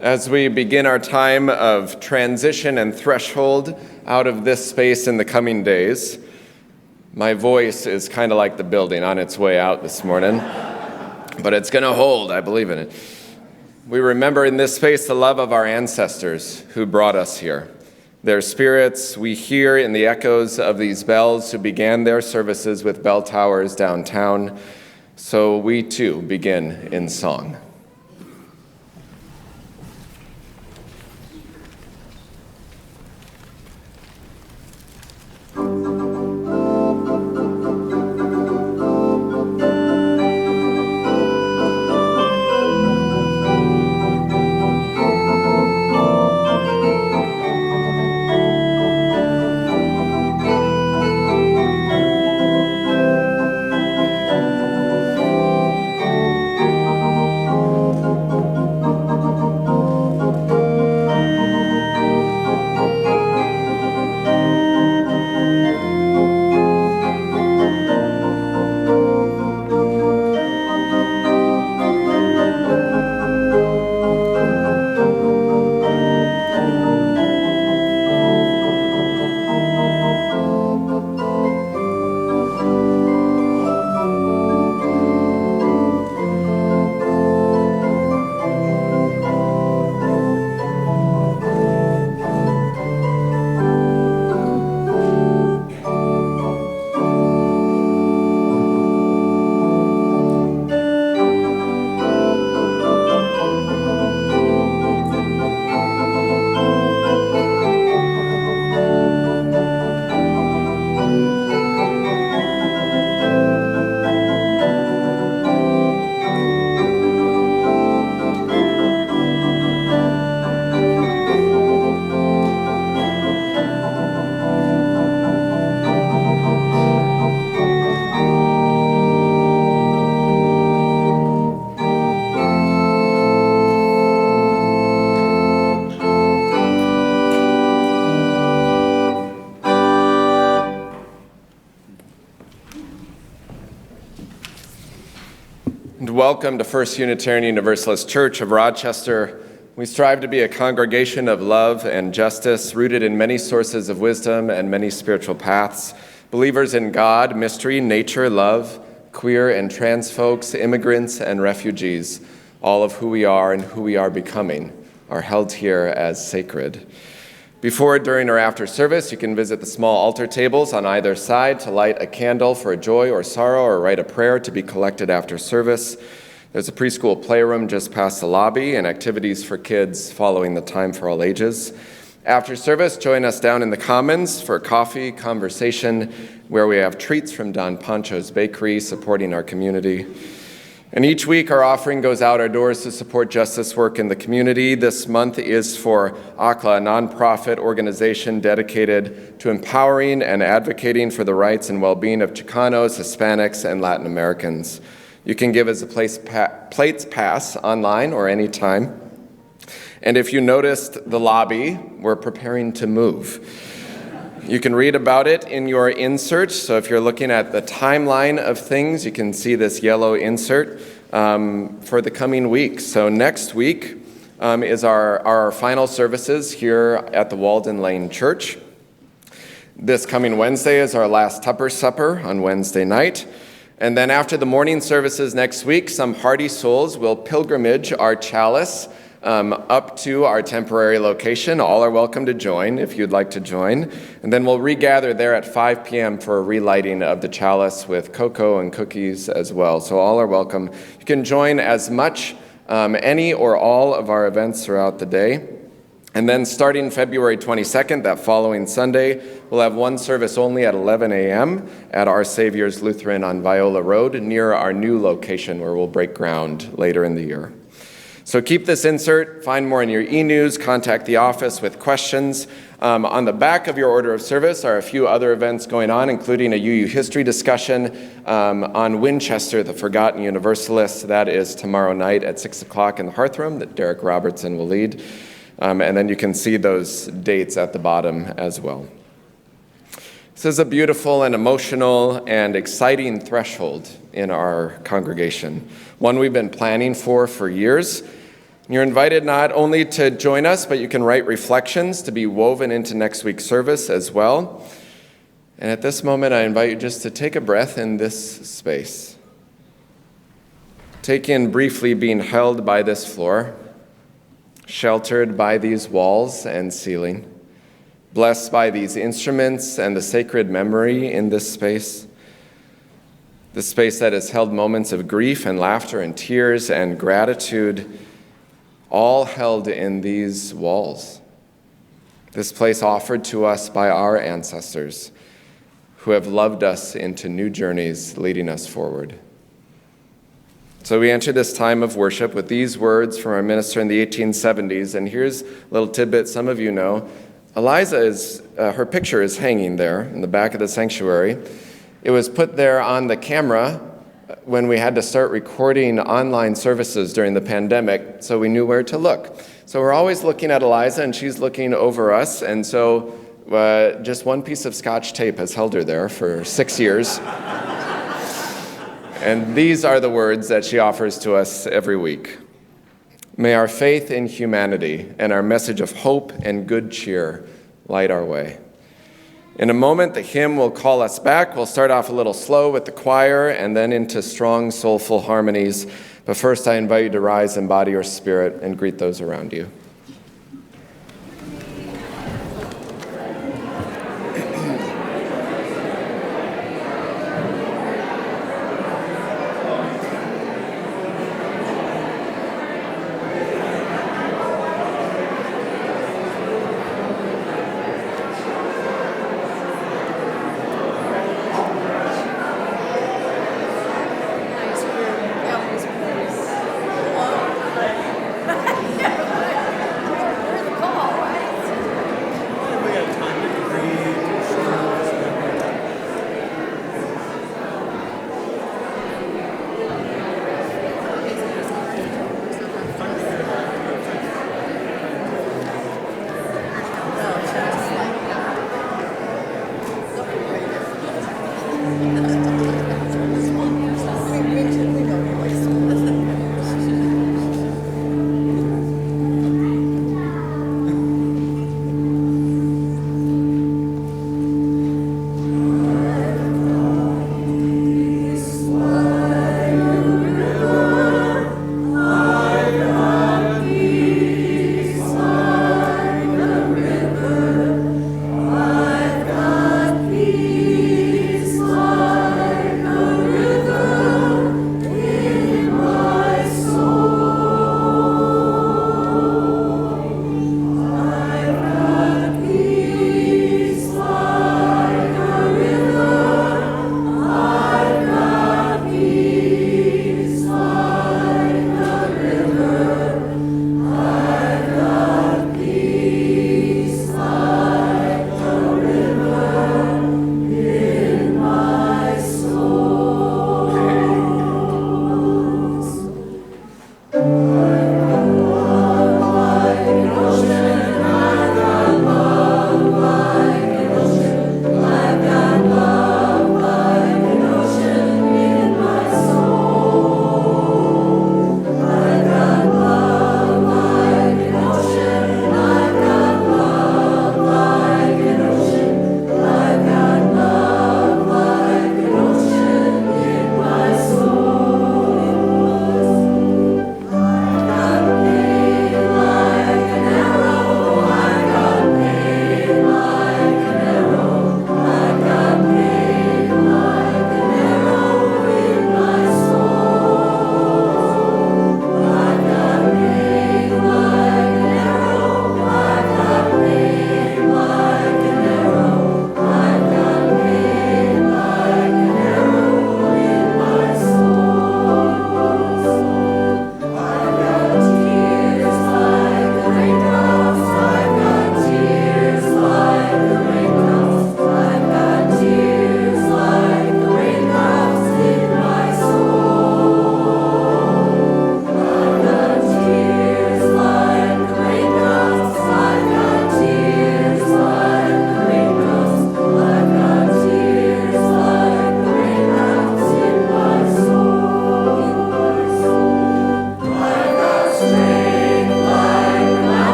As we begin our time of transition and threshold out of this space in the coming days, my voice is kind of like the building on its way out this morning, but it's going to hold, I believe in it. We remember in this space the love of our ancestors who brought us here. Their spirits we hear in the echoes of these bells who began their services with bell towers downtown, so we too begin in song. Welcome to First Unitarian Universalist Church of Rochester. We strive to be a congregation of love and justice, rooted in many sources of wisdom and many spiritual paths, believers in God, mystery, nature, love, queer and trans folks, immigrants and refugees. All of who we are and who we are becoming are held here as sacred. Before, during, or after service, you can visit the small altar tables on either side to light a candle for joy or sorrow or write a prayer to be collected after service. There's a preschool playroom just past the lobby and activities for kids following the Time for All Ages. After service, join us down in the Commons for coffee, conversation, where we have treats from Don Pancho's Bakery supporting our community. And each week, our offering goes out our doors to support justice work in the community. This month is for ACLA, a nonprofit organization dedicated to empowering and advocating for the rights and well-being of Chicanos, Hispanics, and Latin Americans. You can give as a plates pass online or anytime. And if you noticed the lobby, we're preparing to move. You can read about it in your insert. So if you're looking at the timeline of things, you can see this yellow insert for the coming week. So next week is our final services here at the Walden Lane Church. This coming Wednesday is our last Tupper Supper on Wednesday night. And then after the morning services next week, some hardy souls will pilgrimage our chalice up to our temporary location. All are welcome to join if you'd like to join. And then we'll regather there at 5 p.m. for a relighting of the chalice with cocoa and cookies as well. So all are welcome. You can join as much, any or all of our events throughout the day. And then starting February 22nd, that following Sunday, we'll have one service only at 11 a.m. at Our Savior's Lutheran on Viola Road near our new location where we'll break ground later in the year. So keep this insert, find more in your e-news, contact the office with questions. On the back of your order of service are a few other events going on, including a UU history discussion on Winchester, the Forgotten Universalists. That is tomorrow night at 6 o'clock in the Hearth Room that Derek Robertson will lead. And then you can see those dates at the bottom as well. This is a beautiful and emotional and exciting threshold in our congregation, one we've been planning for years. You're invited not only to join us, but you can write reflections to be woven into next week's service as well. And at this moment, I invite you just to take a breath in this space. Take in briefly being held by this floor, sheltered by these walls and ceiling, blessed by these instruments and the sacred memory in this space. The space that has held moments of grief and laughter and tears and gratitude, all held in these walls. This place offered to us by our ancestors who have loved us into new journeys leading us forward. So we enter this time of worship with these words from our minister in the 1870s, and here's a little tidbit some of you know. Eliza her picture is hanging there in the back of the sanctuary. It was put there on the camera when we had to start recording online services during the pandemic, so we knew where to look. So we're always looking at Eliza, and she's looking over us, and so just one piece of Scotch tape has held her there for 6 years. And these are the words that she offers to us every week. May our faith in humanity and our message of hope and good cheer light our way. In a moment, the hymn will call us back. We'll start off a little slow with the choir and then into strong, soulful harmonies. But first, I invite you to rise in body or spirit and greet those around you.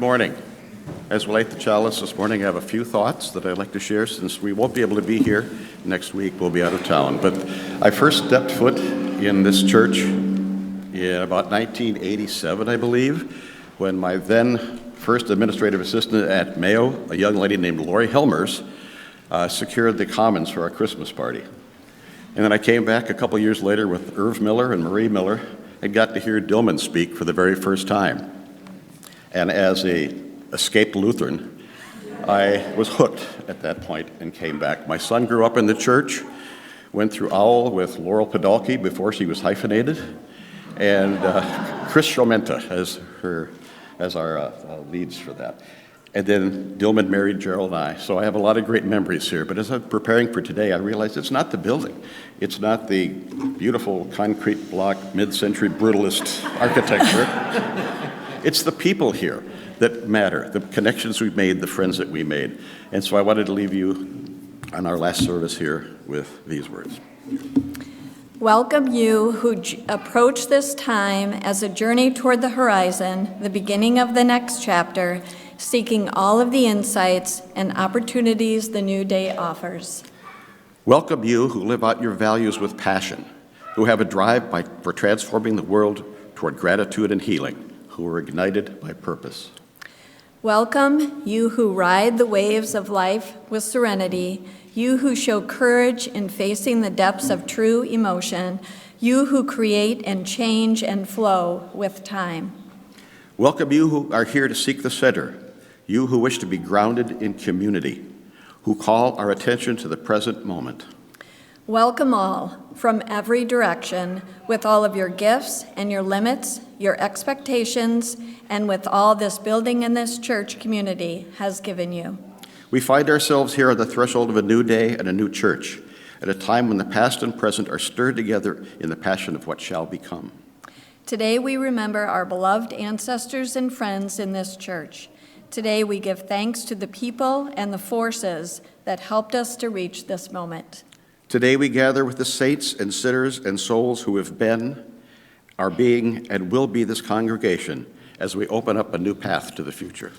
Good morning. As we light the chalice this morning, I have a few thoughts that I'd like to share since we won't be able to be here next week. We'll be out of town. But I first stepped foot in this church in about 1987, I believe, when my then first administrative assistant at Mayo, a young lady named Lori Helmers, secured the commons for our Christmas party. And then I came back a couple years later with Irv Miller and Marie Miller and got to hear Dillman speak for the very first time. And as a escaped Lutheran, I was hooked at that point and came back. My son grew up in the church, went through OWL with Laurel Podolsky before she was hyphenated, and Chris Shomenta as our leads for that. And then Dillman married Gerald and I. So I have a lot of great memories here. But as I'm preparing for today, I realized it's not the building. It's not the beautiful concrete block, mid-century brutalist architecture. It's the people here that matter, the connections we've made, the friends that we made. And so I wanted to leave you on our last service here with these words. Welcome you who approach this time as a journey toward the horizon, the beginning of the next chapter, seeking all of the insights and opportunities the new day offers. Welcome you who live out your values with passion, who have a drive for transforming the world toward gratitude and healing, who are ignited by purpose. Welcome you who ride the waves of life with serenity, you who show courage in facing the depths of true emotion, you who create and change and flow with time. Welcome you who are here to seek the center, you who wish to be grounded in community, who call our attention to the present moment. Welcome all from every direction, with all of your gifts and your limits, your expectations, and with all this building and this church community has given you. We find ourselves here on the threshold of a new day and a new church, at a time when the past and present are stirred together in the passion of what shall become. Today we remember our beloved ancestors and friends in this church. Today we give thanks to the people and the forces that helped us to reach this moment. Today we gather with the saints and sinners and souls who have been, are being, and will be this congregation as we open up a new path to the future.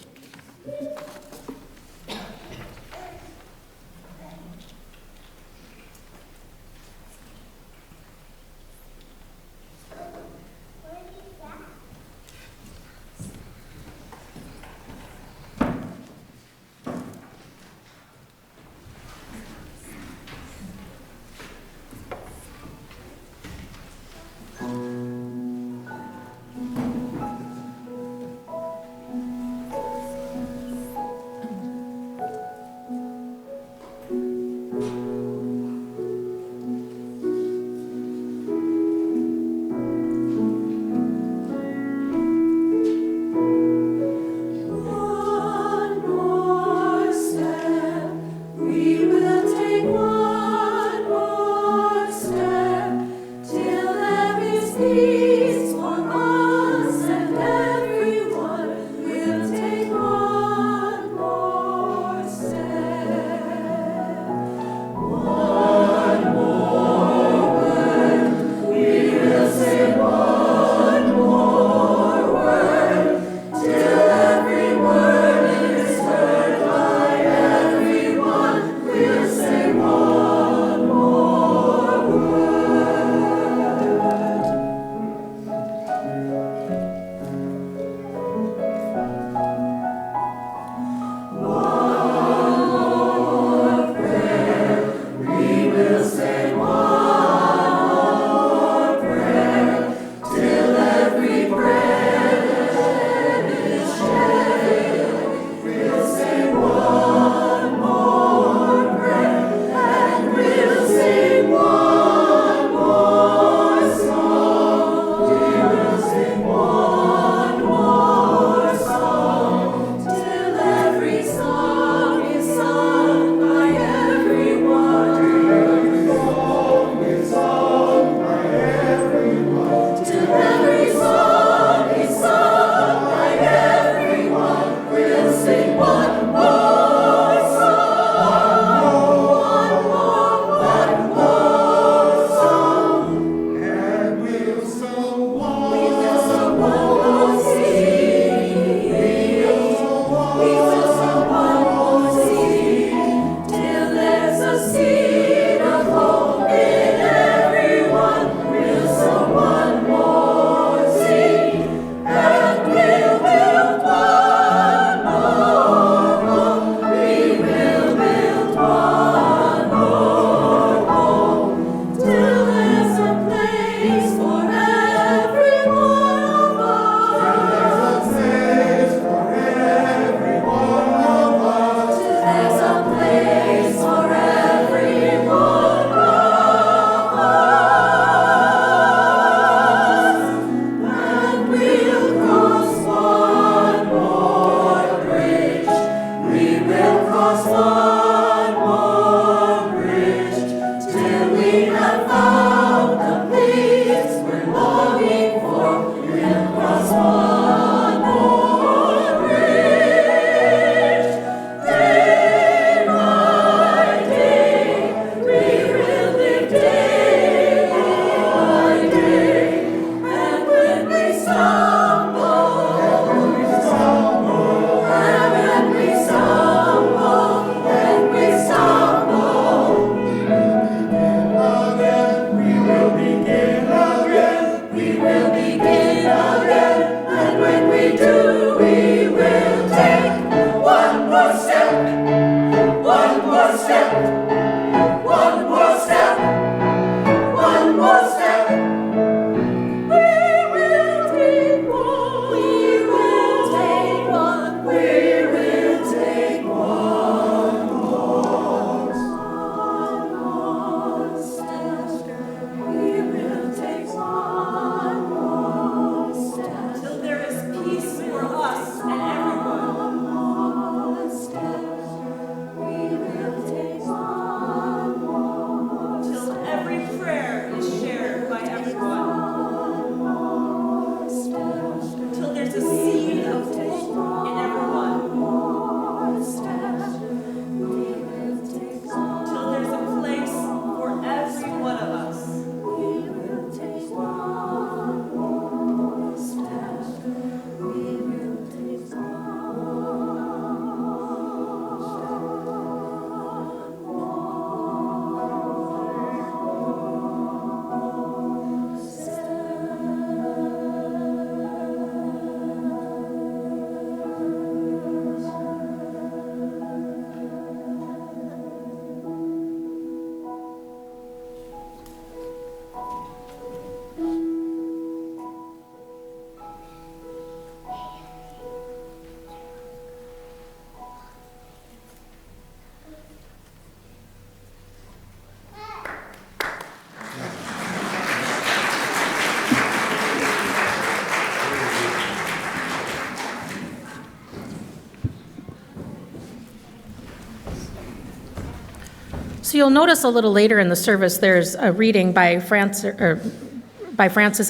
So you'll notice a little later in the service, there's a reading by Frances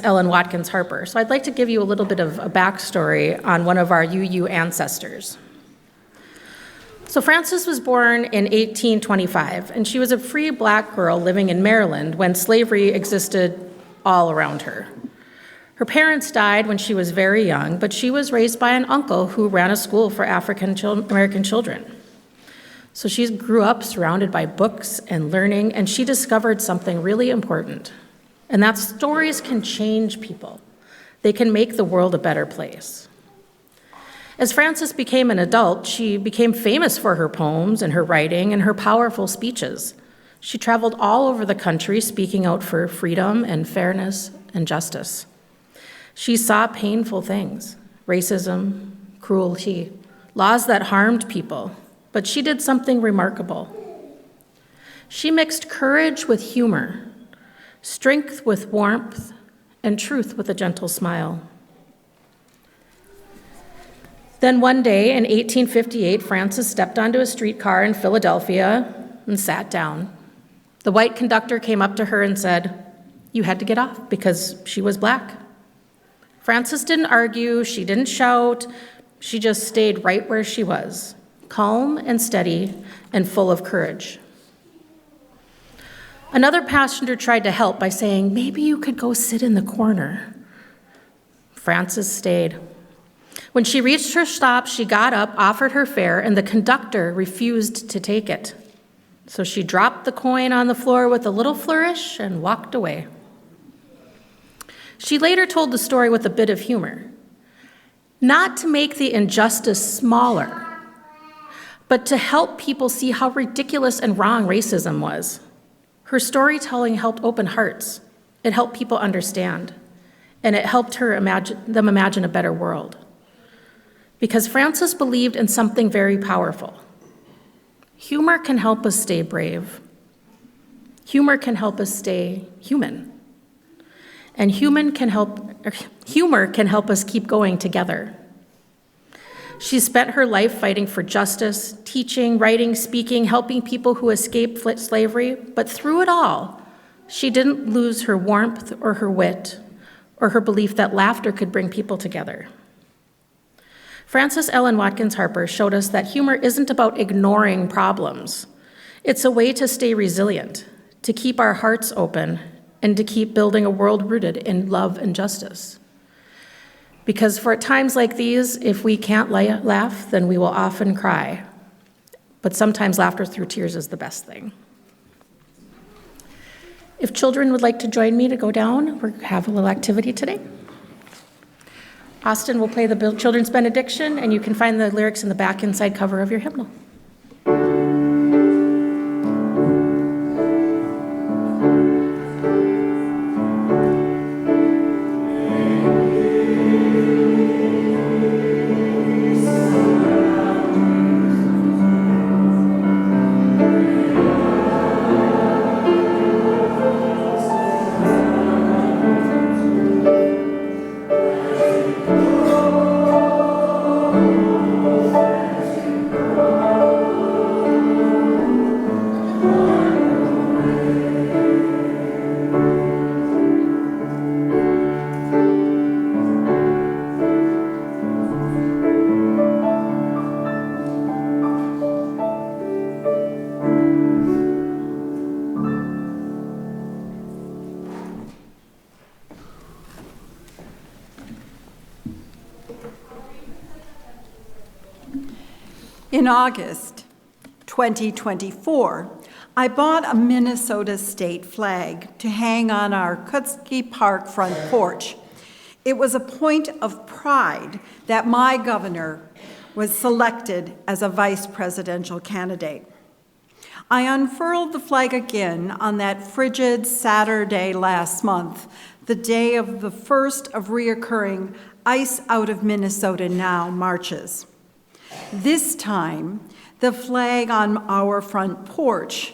Ellen Watkins Harper. So I'd like to give you a little bit of a backstory on one of our UU ancestors. So Frances was born in 1825, and she was a free black girl living in Maryland when slavery existed all around her. Her parents died when she was very young, but she was raised by an uncle who ran a school for African American children. So she grew up surrounded by books and learning, and she discovered something really important, and that stories can change people. They can make the world a better place. As Frances became an adult, she became famous for her poems and her writing and her powerful speeches. She traveled all over the country speaking out for freedom and fairness and justice. She saw painful things, racism, cruelty, laws that harmed people, but she did something remarkable. She mixed courage with humor, strength with warmth, and truth with a gentle smile. Then one day in 1858, Frances stepped onto a streetcar in Philadelphia and sat down. The white conductor came up to her and said, "You had to get off," because she was black. Frances didn't argue, she didn't shout, she just stayed right where she was, calm and steady and full of courage. Another passenger tried to help by saying, "Maybe you could go sit in the corner." Frances stayed. When she reached her stop, she got up, offered her fare, and the conductor refused to take it. So she dropped the coin on the floor with a little flourish and walked away. She later told the story with a bit of humor, not to make the injustice smaller, but to help people see how ridiculous and wrong racism was. Her storytelling helped open hearts. It helped people understand, and it helped them imagine a better world. Because Frances believed in something very powerful. Humor can help us stay brave. Humor can help us stay human. And humor can help us keep going together. She spent her life fighting for justice, teaching, writing, speaking, helping people who escaped slavery, but through it all, she didn't lose her warmth or her wit or her belief that laughter could bring people together. Frances Ellen Watkins Harper showed us that humor isn't about ignoring problems. It's a way to stay resilient, to keep our hearts open, and to keep building a world rooted in love and justice. Because for times like these, if we can't laugh, then we will often cry. But sometimes laughter through tears is the best thing. If children would like to join me to go down, we have a little activity today. Austin will play the children's benediction, and you can find the lyrics in the back inside cover of your hymnal. In August 2024, I bought a Minnesota state flag to hang on our Kutzke Park front porch. It was a point of pride that my governor was selected as a vice presidential candidate. I unfurled the flag again on that frigid Saturday last month, the day of the first of reoccurring Ice Out of Minnesota Now marches. This time, the flag on our front porch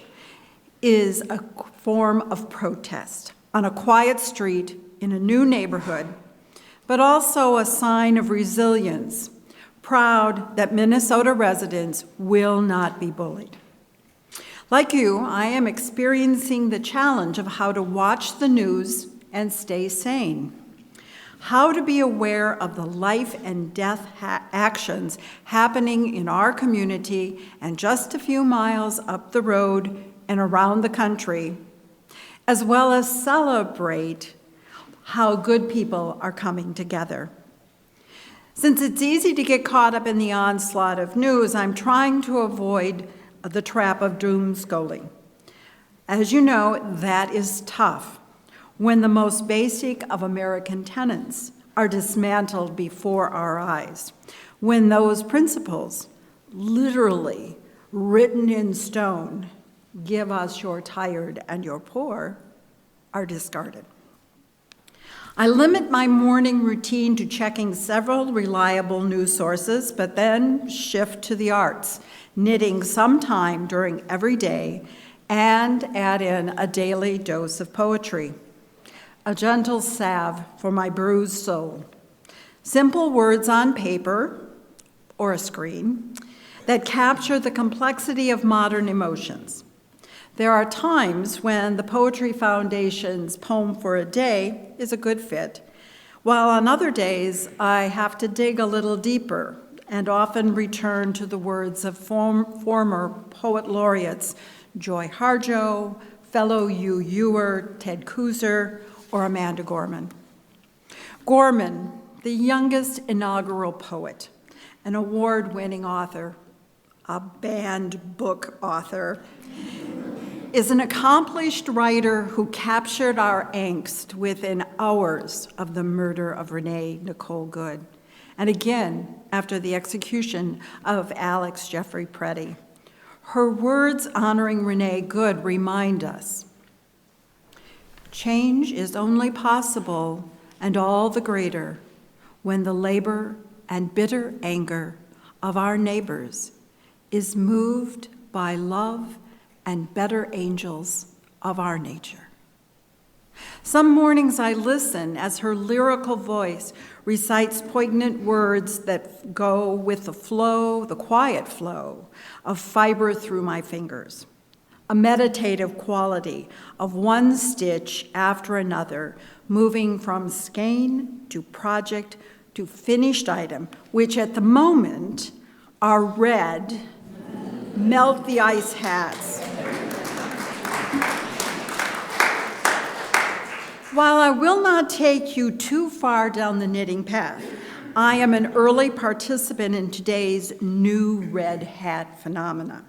is a form of protest on a quiet street in a new neighborhood, but also a sign of resilience, proud that Minnesota residents will not be bullied. Like you, I am experiencing the challenge of how to watch the news and stay sane. How to be aware of the life and death actions happening in our community and just a few miles up the road and around the country, as well as celebrate how good people are coming together. Since it's easy to get caught up in the onslaught of news, I'm trying to avoid the trap of doom scrolling. As you know, that is tough when the most basic of American tenets are dismantled before our eyes, when those principles, literally written in stone, give us your tired and your poor, are discarded. I limit my morning routine to checking several reliable news sources, but then shift to the arts, knitting some time during every day, and add in a daily dose of poetry. A gentle salve for my bruised soul. Simple words on paper or a screen that capture the complexity of modern emotions. There are times when the Poetry Foundation's Poem for a Day is a good fit, while on other days I have to dig a little deeper and often return to the words of former poet laureates Joy Harjo, fellow Ewer, Ted Kooser, or Amanda Gorman. Gorman, the youngest inaugural poet, an award-winning author, a banned book author, is an accomplished writer who captured our angst within hours of the murder of Renee Nicole Good, and again after the execution of Alex Jeffrey Preddy. Her words honoring Renee Good remind us, change is only possible and all the greater when the labor and bitter anger of our neighbors is moved by love and better angels of our nature. Some mornings I listen as her lyrical voice recites poignant words that go with the flow, the quiet flow of fiber through my fingers. A meditative quality of one stitch after another, moving from skein to project to finished item, which at the moment are red, melt the ice hats. While I will not take you too far down the knitting path, I am an early participant in today's new red hat phenomena.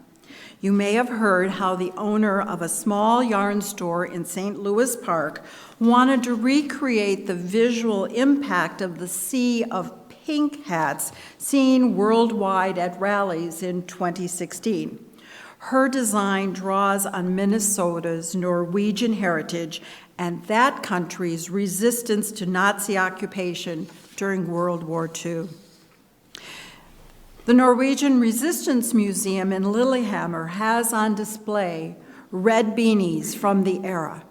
You may have heard how the owner of a small yarn store in St. Louis Park wanted to recreate the visual impact of the sea of pink hats seen worldwide at rallies in 2016. Her design draws on Minnesota's Norwegian heritage and that country's resistance to Nazi occupation during World War II. The Norwegian Resistance Museum in Lillehammer has on display red beanies from the era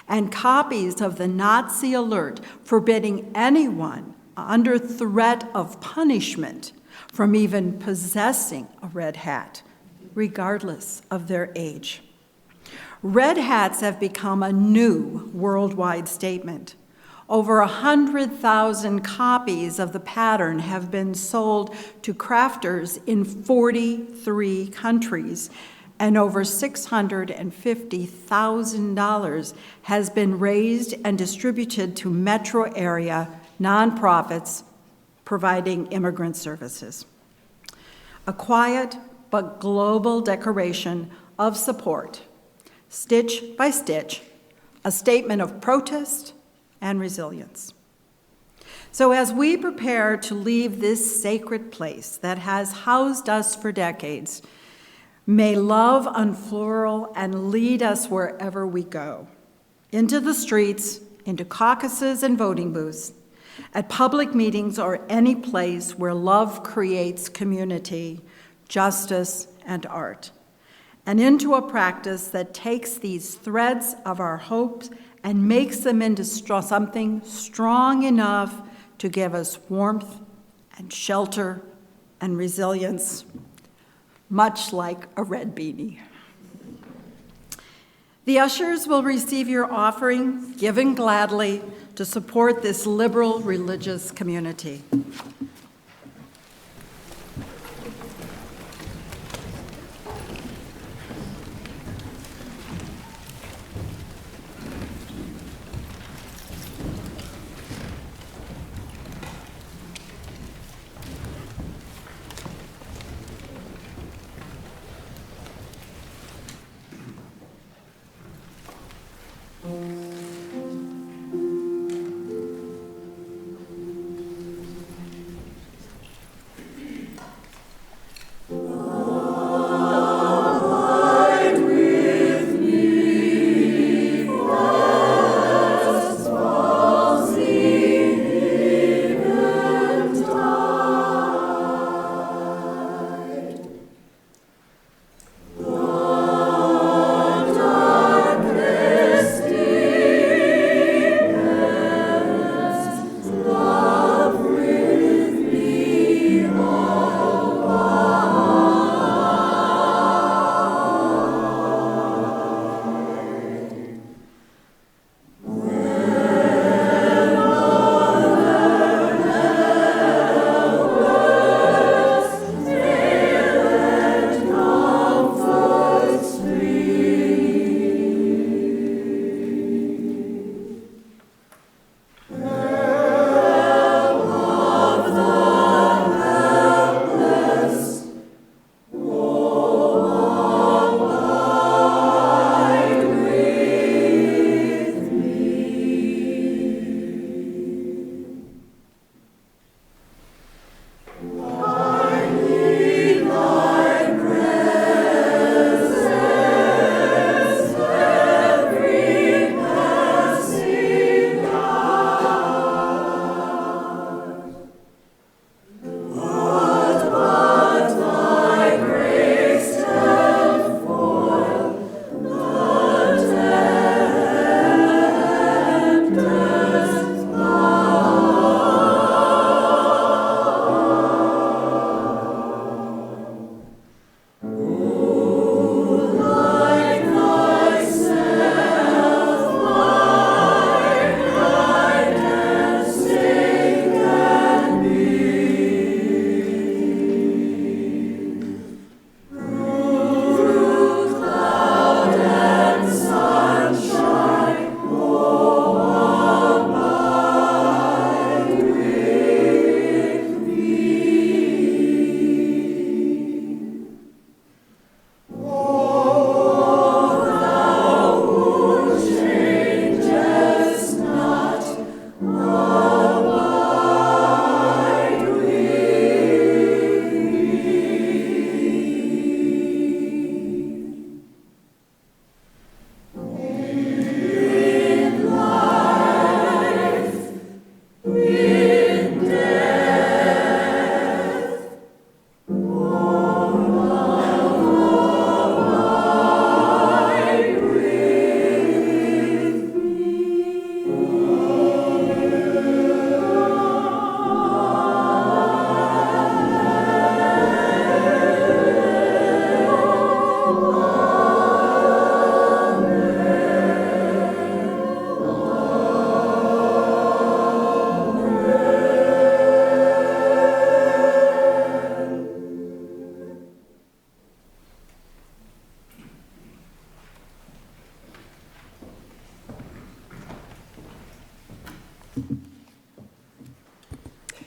and copies of the Nazi alert forbidding anyone under threat of punishment from even possessing a red hat, regardless of their age. Red hats have become a new worldwide statement. Over 100,000 copies of the pattern have been sold to crafters in 43 countries, and over $650,000 has been raised and distributed to metro area nonprofits providing immigrant services. A quiet but global declaration of support, stitch by stitch, a statement of protest and resilience. So as we prepare to leave this sacred place that has housed us for decades, may love unfurl and lead us wherever we go, into the streets, into caucuses and voting booths, at public meetings or any place where love creates community, justice, and art, and into a practice that takes these threads of our hopes and makes them into something strong enough to give us warmth and shelter and resilience, much like a red beanie. The ushers will receive your offering, given gladly, to support this liberal religious community.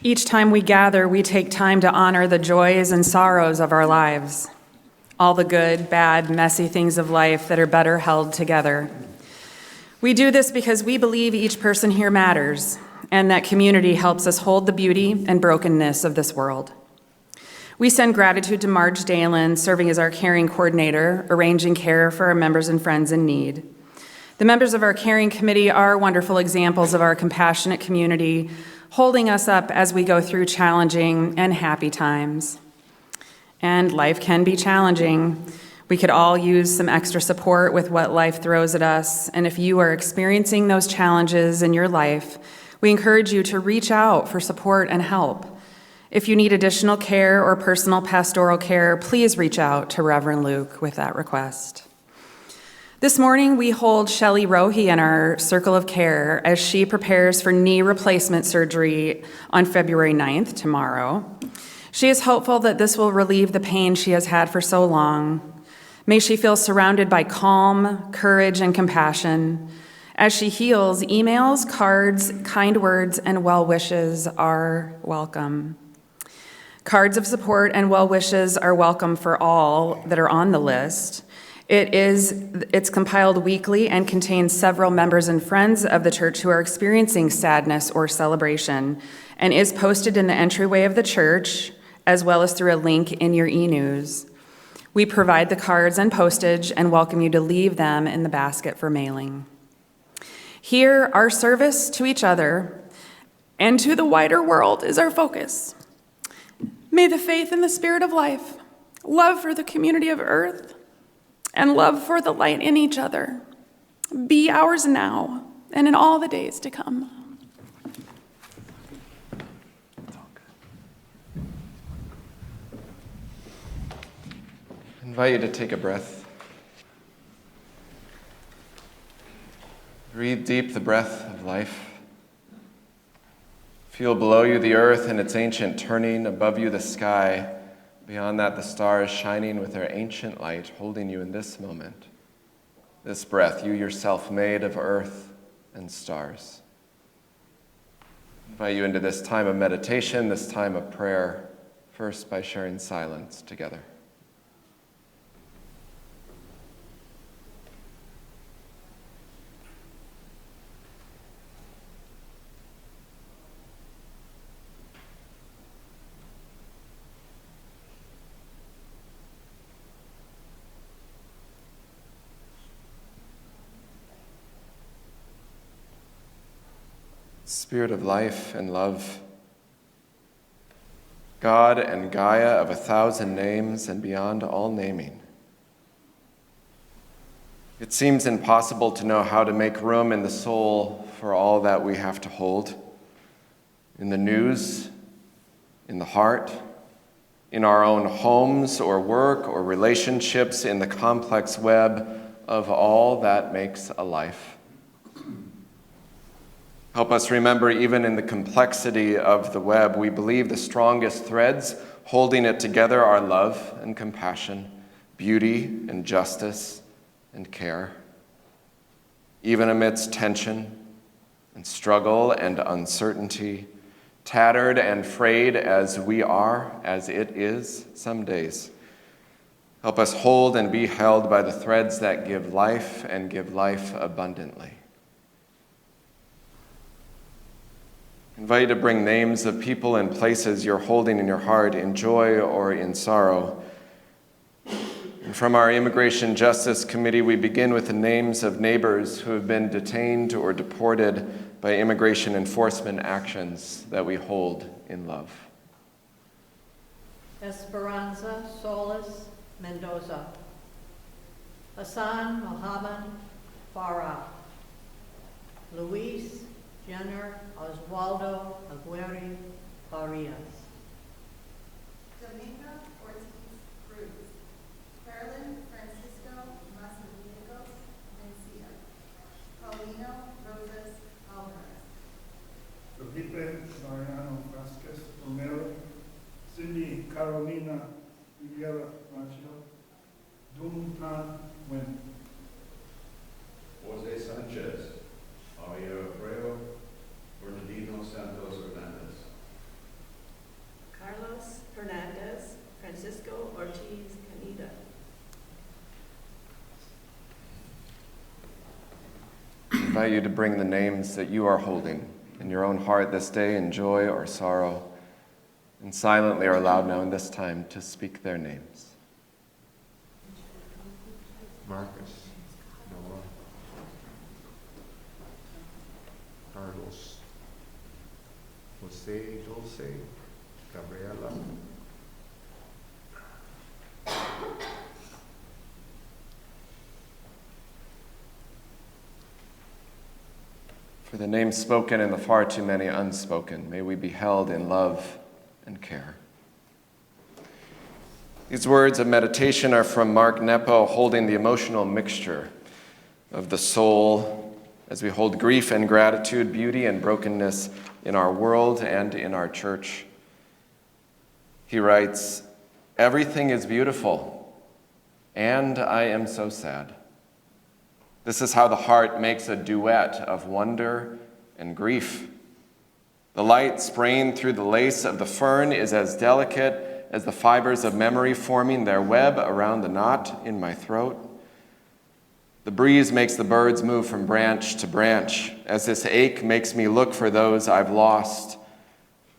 Each time we gather, we take time to honor the joys and sorrows of our lives, all the good, bad, messy things of life that are better held together. We do this because we believe each person here matters, and that community helps us hold the beauty and brokenness of this world. We send gratitude to Marge Dalen, serving as our caring coordinator, arranging care for our members and friends in need. The members of our caring committee are wonderful examples of our compassionate community, holding us up as we go through challenging and happy times. And life can be challenging. We could all use some extra support with what life throws at us, and if you are experiencing those challenges in your life, we encourage you to reach out for support and help. If you need additional care or personal pastoral care, please reach out to Reverend Luke with that request. This morning, we hold Shelley Rohe in our circle of care as she prepares for knee replacement surgery on February 9th, tomorrow. She is hopeful that this will relieve the pain she has had for so long. May she feel surrounded by calm, courage, and compassion. As she heals, emails, cards, kind words, and well wishes are welcome. Cards of support and well wishes are welcome for all that are on the list. It's compiled weekly and contains several members and friends of the church who are experiencing sadness or celebration, and is posted in the entryway of the church, as well as through a link in your e-news. We provide the cards and postage and welcome you to leave them in the basket for mailing. Here, our service to each other and to the wider world is our focus. May the faith in the Spirit of life, love for the community of earth, and love for the light in each other be ours now and in all the days to come. I invite you to take a breath. Breathe deep the breath of life. Feel below you the earth and its ancient turning, above you the sky. Beyond that, the stars shining with their ancient light, holding you in this moment. This breath, you yourself made of earth and stars. I invite you into this time of meditation, this time of prayer, first by sharing silence together. Spirit of life and love, God and Gaia of 1,000 names and beyond all naming. It seems impossible to know how to make room in the soul for all that we have to hold. In the news, in the heart, in our own homes or work or relationships, in the complex web of all that makes a life. Help us remember, even in the complexity of the web, we believe the strongest threads holding it together are love and compassion, beauty and justice and care. Even amidst tension and struggle and uncertainty, tattered and frayed as we are, as it is some days, help us hold and be held by the threads that give life and give life abundantly. I invite you to bring names of people and places you're holding in your heart in joy or in sorrow. And from our Immigration Justice Committee, we begin with the names of neighbors who have been detained or deported by immigration enforcement actions that we hold in love. Esperanza Solis Mendoza, Hassan Mohammed Farah, Luis Jenner Oswaldo Aguirre Farias, Dominga Ortiz Cruz, Carolyn Francisco Mazariegos Mencia, Paulino Rosas Alvarez, Felipe Mariano Vasquez Romero, Cindy Carolina Rivera Machado, Dun Tan Nguyen, Jose Sanchez, Javier Abreu, Bernardino Santos Hernandez, invite you to bring the names that you are holding in your own heart this day in joy or sorrow, and silently or loud now in this time to speak their names. Marcus, Noah, Carlos, Jose, Dulce, Gabriela, For the names spoken and the far too many unspoken, may we be held in love and care. These words of meditation are from Mark Nepo, holding the emotional mixture of the soul as we hold grief and gratitude, beauty and brokenness in our world and in our church. He writes, "Everything is beautiful, and I am so sad. This is how the heart makes a duet of wonder and grief. The light spraying through the lace of the fern is as delicate as the fibers of memory forming their web around the knot in my throat. The breeze makes the birds move from branch to branch, as this ache makes me look for those I've lost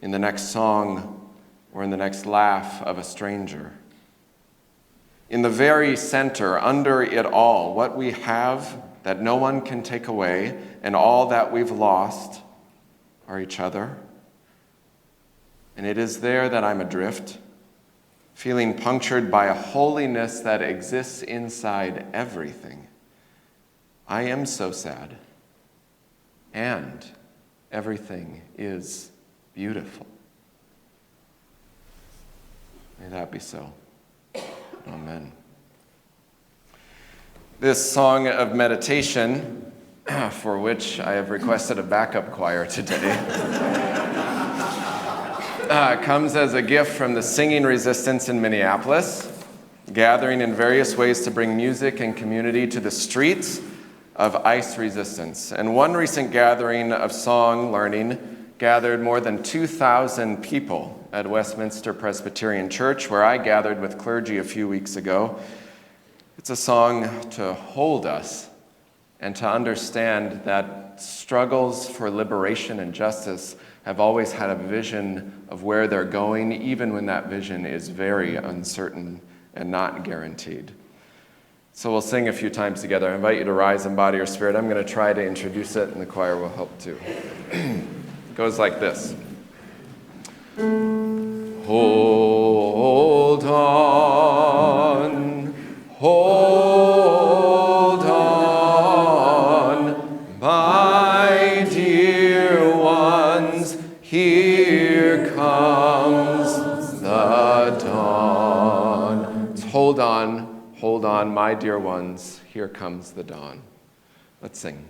in the next song or in the next laugh of a stranger. In the very center, under it all, what we have that no one can take away, and all that we've lost are each other. And it is there that I'm adrift, feeling punctured by a holiness that exists inside everything. I am so sad, and everything is beautiful." May that be so. Amen. This song of meditation, for which I have requested a backup choir today, comes as a gift from the Singing Resistance in Minneapolis, gathering in various ways to bring music and community to the streets of ICE resistance. And one recent gathering of song learning gathered more than 2,000 people at Westminster Presbyterian Church, where I gathered with clergy a few weeks ago. It's a song to hold us and to understand that struggles for liberation and justice have always had a vision of where they're going, even when that vision is very uncertain and not guaranteed. So we'll sing a few times together. I invite you to rise in body or spirit. I'm going to try to introduce it, and the choir will help too. It goes like this. Hold on, hold on, my dear ones, here comes the dawn. It's hold on, my dear ones, here comes the dawn. Let's sing.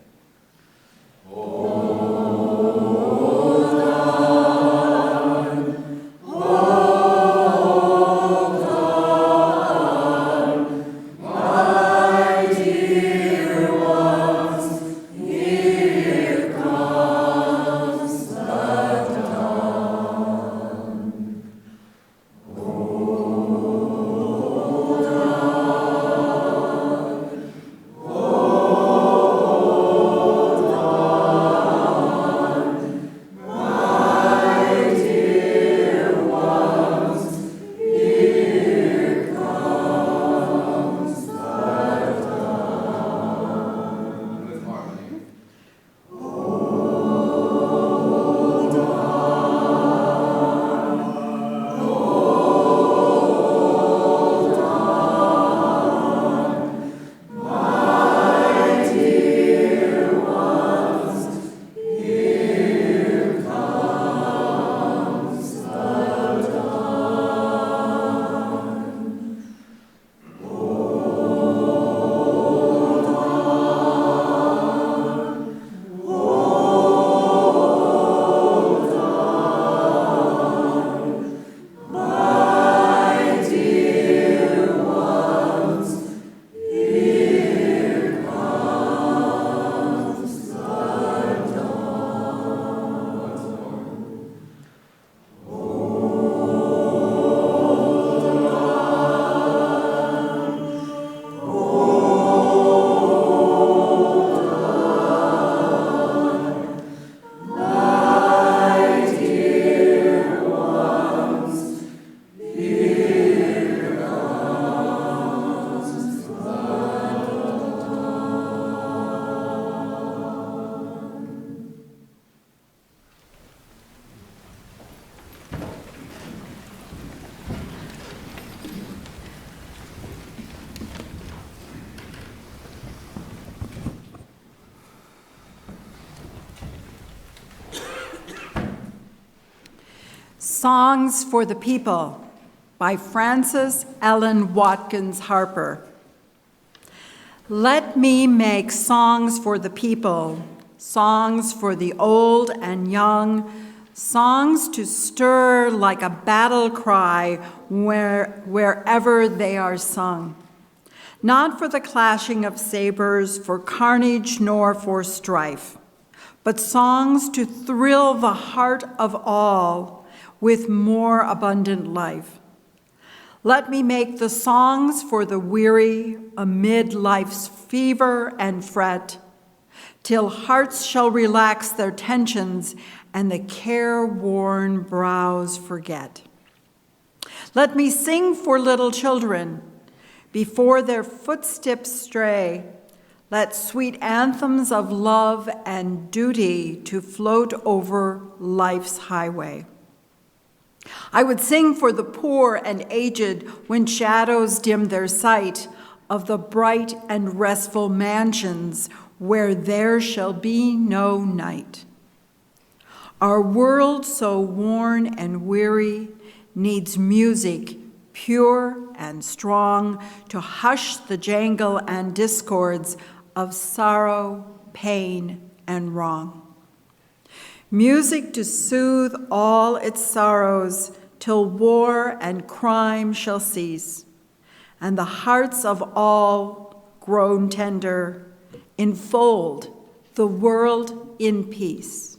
Songs for the People by Frances Ellen Watkins Harper. Let me make songs for the people, songs for the old and young, songs to stir like a battle cry wherever they are sung. Not for the clashing of sabers, for carnage, nor for strife, but songs to thrill the heart of all with more abundant life. Let me make the songs for the weary amid life's fever and fret, till hearts shall relax their tensions and the careworn brows forget. Let me sing for little children before their footsteps stray. Let sweet anthems of love and duty to float over life's highway. I would sing for the poor and aged when shadows dim their sight of the bright and restful mansions where there shall be no night. Our world so worn and weary needs music pure and strong to hush the jangle and discords of sorrow, pain, and wrong. Music to soothe all its sorrows till war and crime shall cease, and the hearts of all grown tender enfold the world in peace.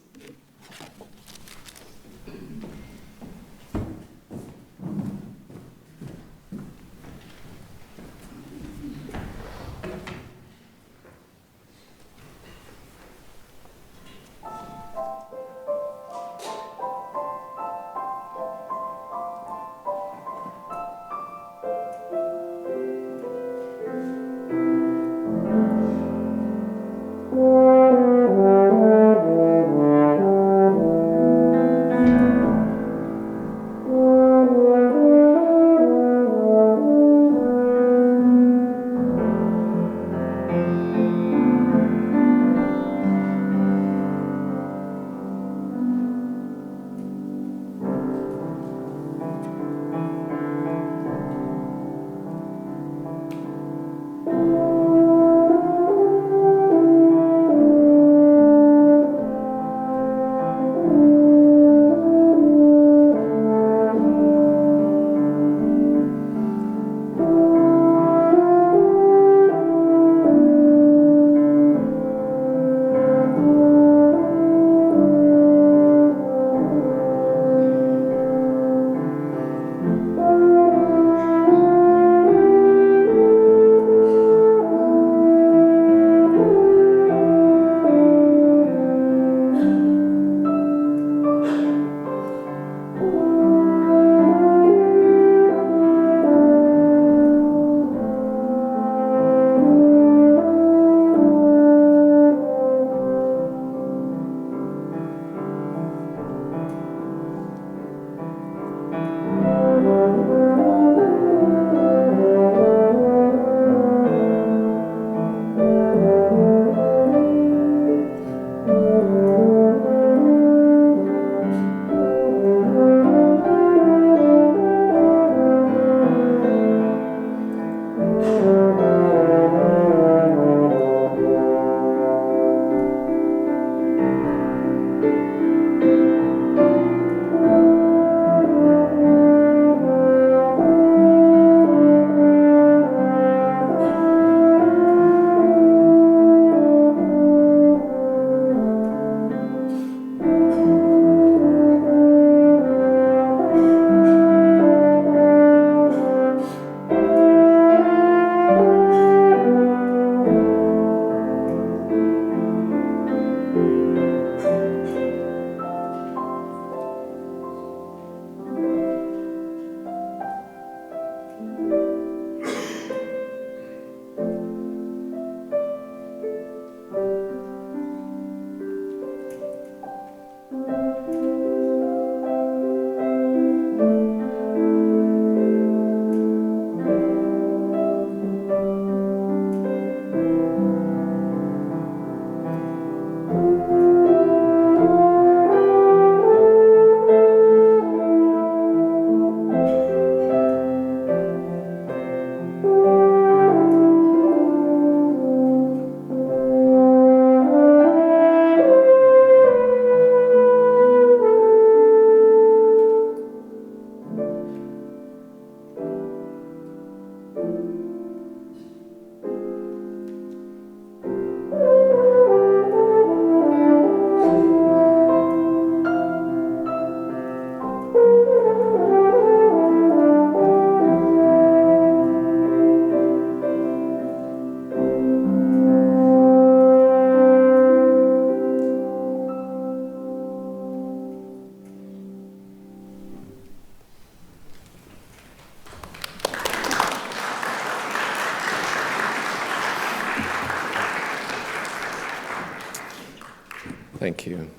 Thank you.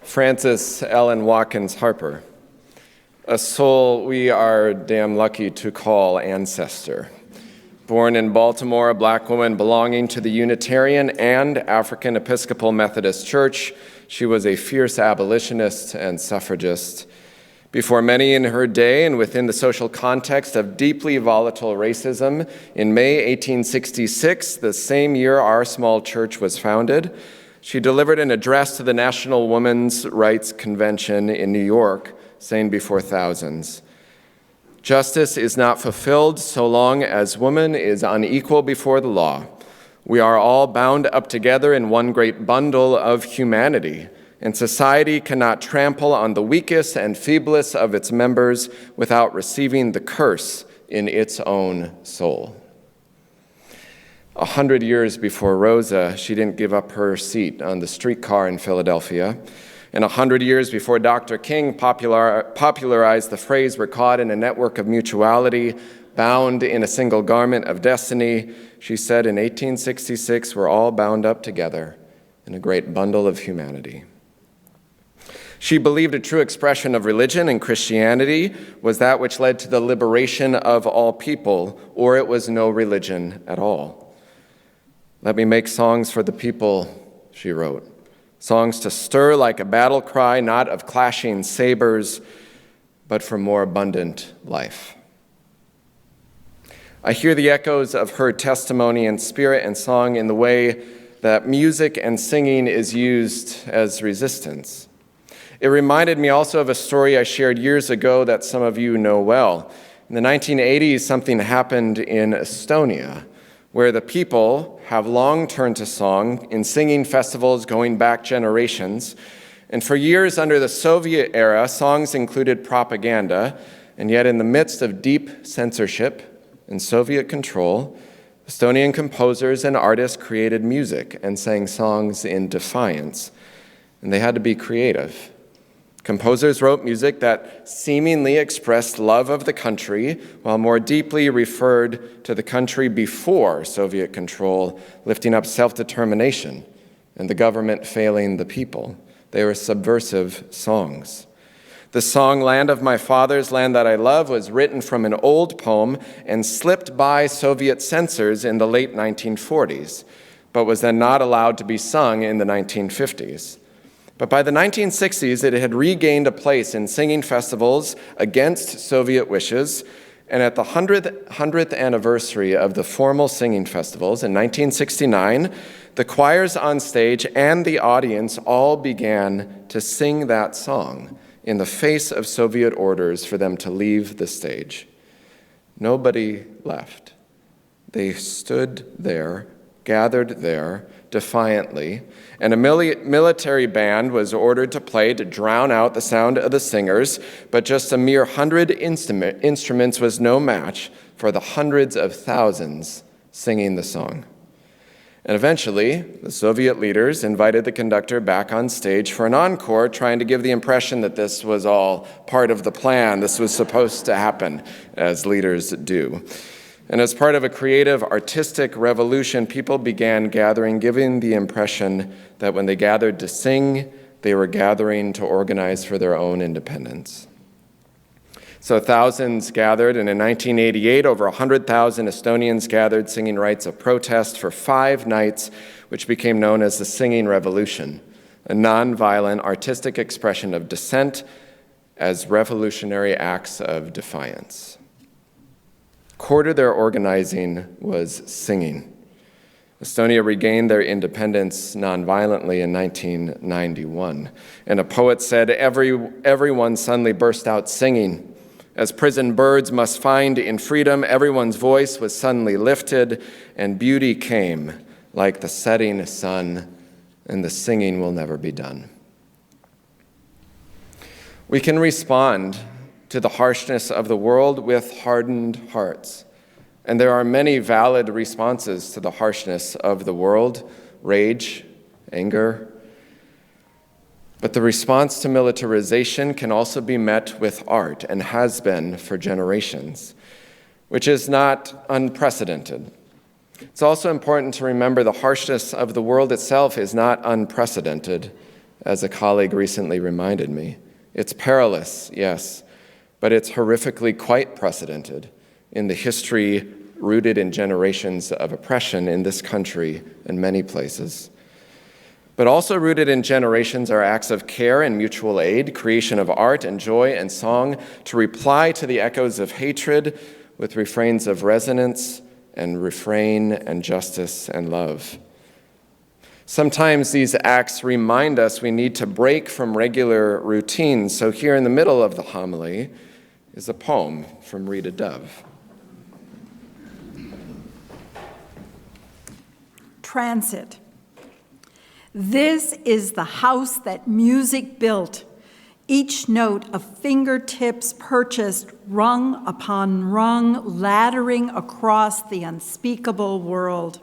Frances Ellen Watkins Harper, a soul we are damn lucky to call ancestor. Born in Baltimore, a black woman belonging to the Unitarian and African Episcopal Methodist Church, she was a fierce abolitionist and suffragist. Before many in her day and within the social context of deeply volatile racism, in May 1866, the same year our small church was founded, she delivered an address to the National Women's Rights Convention in New York, saying before thousands, "Justice is not fulfilled so long as woman is unequal before the law. We are all bound up together in one great bundle of humanity, and society cannot trample on the weakest and feeblest of its members without receiving the curse in its own soul." 100 years before Rosa, she didn't give up her seat on the streetcar in Philadelphia. And 100 years before Dr. King popularized the phrase, "We're caught in a network of mutuality, bound in a single garment of destiny," she said in 1866, "We're all bound up together in a great bundle of humanity." She believed a true expression of religion and Christianity was that which led to the liberation of all people, or it was no religion at all. "Let me make songs for the people," she wrote. "Songs to stir like a battle cry, not of clashing sabers, but for more abundant life." I hear the echoes of her testimony in spirit and song in the way that music and singing is used as resistance. It reminded me also of a story I shared years ago that some of you know well. In the 1980s, something happened in Estonia, where the people have long turned to song in singing festivals going back generations. And for years under the Soviet era, songs included propaganda, and yet in the midst of deep censorship and Soviet control, Estonian composers and artists created music and sang songs in defiance, and they had to be creative. Composers wrote music that seemingly expressed love of the country, while more deeply referred to the country before Soviet control, lifting up self-determination and the government failing the people. They were subversive songs. The song "Land of My Fathers, Land That I Love" was written from an old poem and slipped by Soviet censors in the late 1940s, but was then not allowed to be sung in the 1950s. But by the 1960s, it had regained a place in singing festivals against Soviet wishes, and at the 100th anniversary of the formal singing festivals in 1969, the choirs on stage and the audience all began to sing that song in the face of Soviet orders for them to leave the stage. Nobody left. They stood there, gathered there, defiantly, and a military band was ordered to play to drown out the sound of the singers, but just a mere 100 instruments was no match for the hundreds of thousands singing the song. And eventually, the Soviet leaders invited the conductor back on stage for an encore, trying to give the impression that this was all part of the plan. This was supposed to happen, as leaders do. And as part of a creative, artistic revolution, people began gathering, giving the impression that when they gathered to sing, they were gathering to organize for their own independence. So thousands gathered, and in 1988, over 100,000 Estonians gathered singing rites of protest for 5 nights, which became known as the Singing Revolution, a nonviolent artistic expression of dissent as revolutionary acts of defiance. Core to their organizing was singing. Estonia regained their independence nonviolently in 1991, and a poet said, everyone suddenly burst out singing. As prison birds must find in freedom, everyone's voice was suddenly lifted, and beauty came like the setting sun, and the singing will never be done. We can respond to the harshness of the world with hardened hearts. And there are many valid responses to the harshness of the world: rage, anger. But the response to militarization can also be met with art, and has been for generations, which is not unprecedented. It's also important to remember the harshness of the world itself is not unprecedented, as a colleague recently reminded me. It's perilous, yes, but it's horrifically quite precedented in the history rooted in generations of oppression in this country and many places. But also rooted in generations are acts of care and mutual aid, creation of art and joy and song to reply to the echoes of hatred with refrains of resonance and refrain and justice and love. Sometimes these acts remind us we need to break from regular routines. So here in the middle of the homily is a poem from Rita Dove. Transit. This is the house that music built, each note of fingertips purchased, rung upon rung, laddering across the unspeakable world.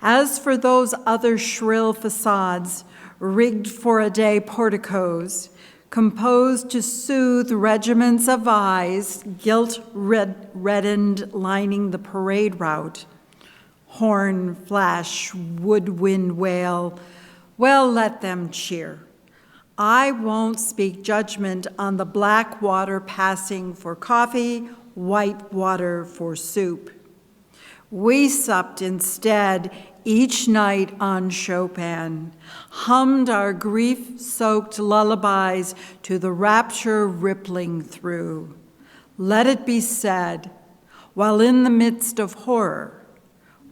As for those other shrill facades, rigged for a day porticos, composed to soothe regiments of eyes, reddened lining the parade route, horn, flash, woodwind wail, well, let them cheer. I won't speak judgment on the black water passing for coffee, white water for soup. We supped instead each night on Chopin, hummed our grief-soaked lullabies to the rapture rippling through. Let it be said, while in the midst of horror,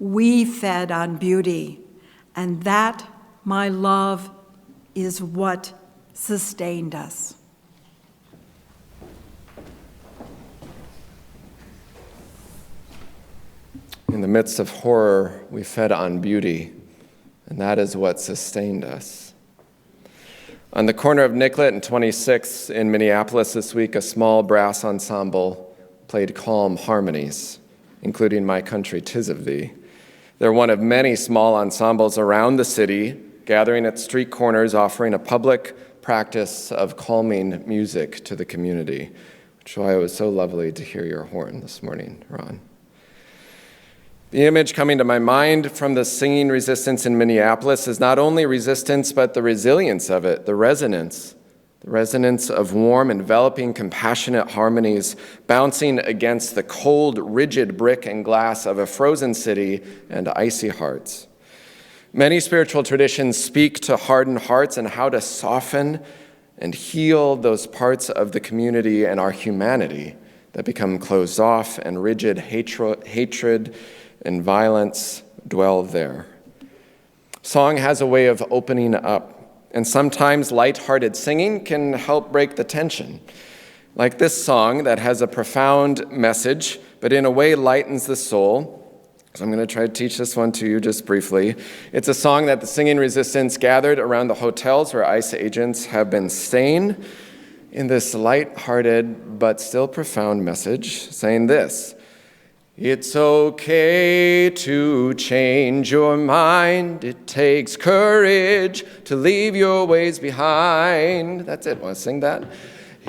we fed on beauty, and that, my love, is what sustained us. In the midst of horror, we fed on beauty, and that is what sustained us. On the corner of Nicollet and 26th in Minneapolis this week, a small brass ensemble played calm harmonies, including My Country 'Tis of Thee. They're one of many small ensembles around the city, gathering at street corners, offering a public practice of calming music to the community, which is why it was so lovely to hear your horn this morning, Ron. The image coming to my mind from the singing resistance in Minneapolis is not only resistance, but the resilience of it, the resonance of warm, enveloping, compassionate harmonies bouncing against the cold, rigid brick and glass of a frozen city and icy hearts. Many spiritual traditions speak to hardened hearts and how to soften and heal those parts of the community and our humanity that become closed off and rigid. Hatred and violence dwell there. Song has a way of opening up, and sometimes light-hearted singing can help break the tension. Like this song that has a profound message, but in a way lightens the soul. So I'm going to try to teach this one to you just briefly. It's a song that the singing resistance gathered around the hotels where ICE agents have been staying in this light-hearted but still profound message, saying this: it's okay to change your mind. It takes courage to leave your ways behind. That's it. Want to sing that?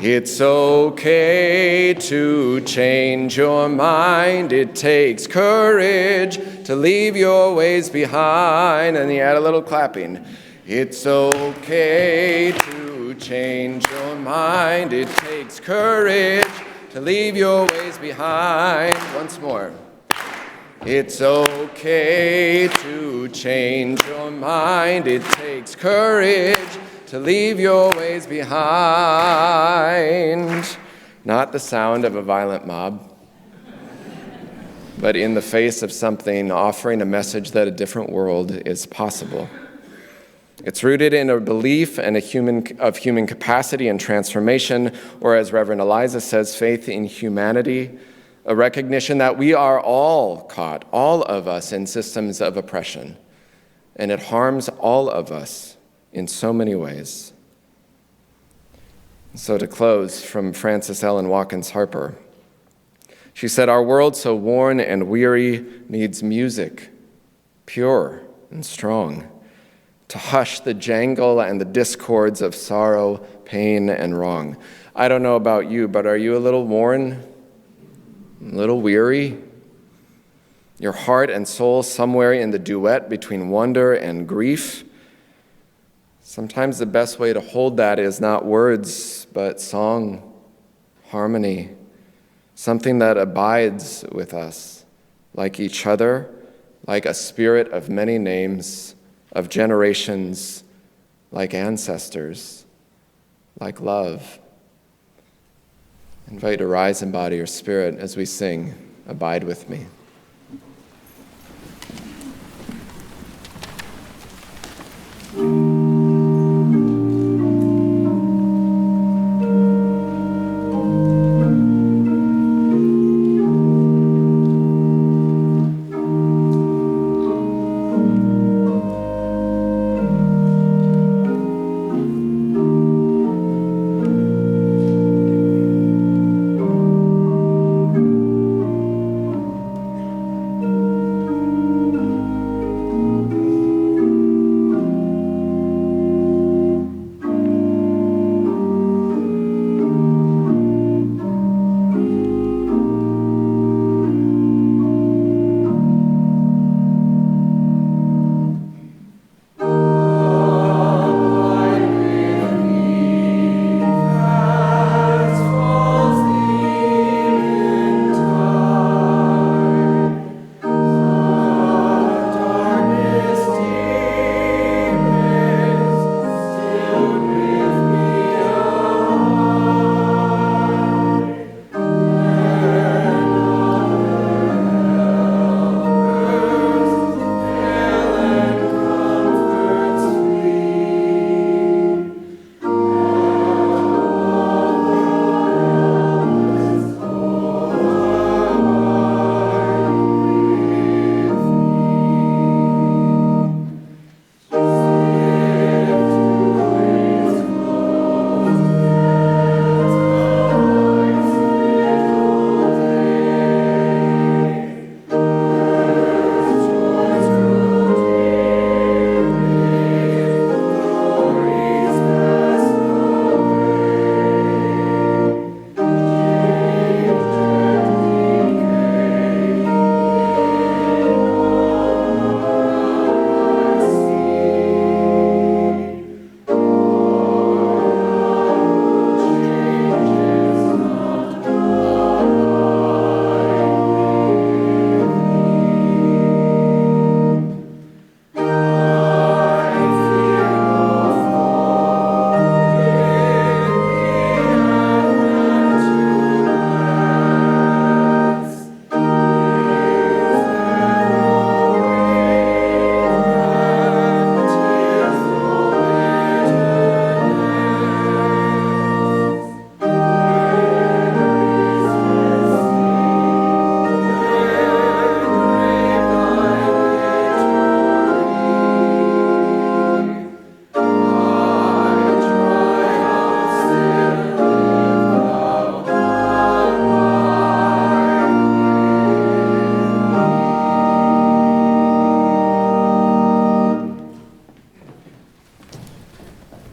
It's okay to change your mind. It takes courage to leave your ways behind. And you add a little clapping. It's okay to change your mind. It takes courage to leave your ways behind. Once more. It's okay to change your mind. It takes courage to leave your ways behind. Not the sound of a violent mob, but in the face of something offering a message that a different world is possible. It's rooted in a belief and of human capacity and transformation, or as Reverend Eliza says, faith in humanity, a recognition that we are all caught, all of us, in systems of oppression, and it harms all of us in so many ways. So to close, from Frances Ellen Watkins Harper, she said, "Our world so worn and weary needs music, pure and strong, to hush the jangle and the discords of sorrow, pain, and wrong." I don't know about you, but are you a little worn, a little weary? your heart and soul somewhere in the duet between wonder and grief. Sometimes the best way to hold that is not words, but song, harmony, something that abides with us, like each other, like a spirit of many names, of generations, like ancestors, like love. I invite you to rise in body or spirit as we sing, Abide with Me.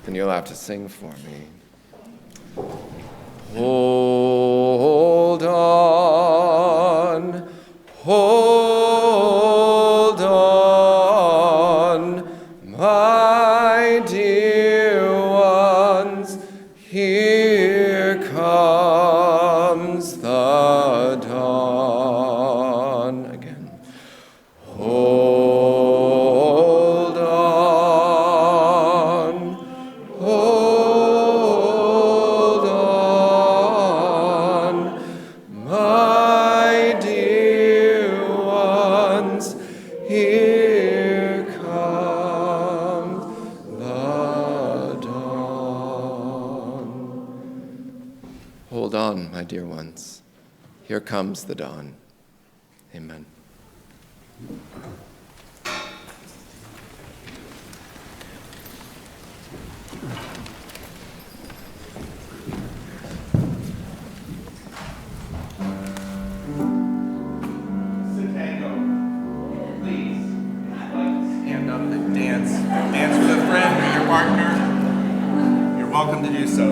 And you'll have to sing for me. Hold on, hold on, my dear ones, here comes the dawn. Again. Hold on, hold on, my dear ones, here comes the dawn. Hold on, my dear ones, here comes the dawn. Amen. Stand up and dance. Dance with a friend or your partner. You're welcome to do so.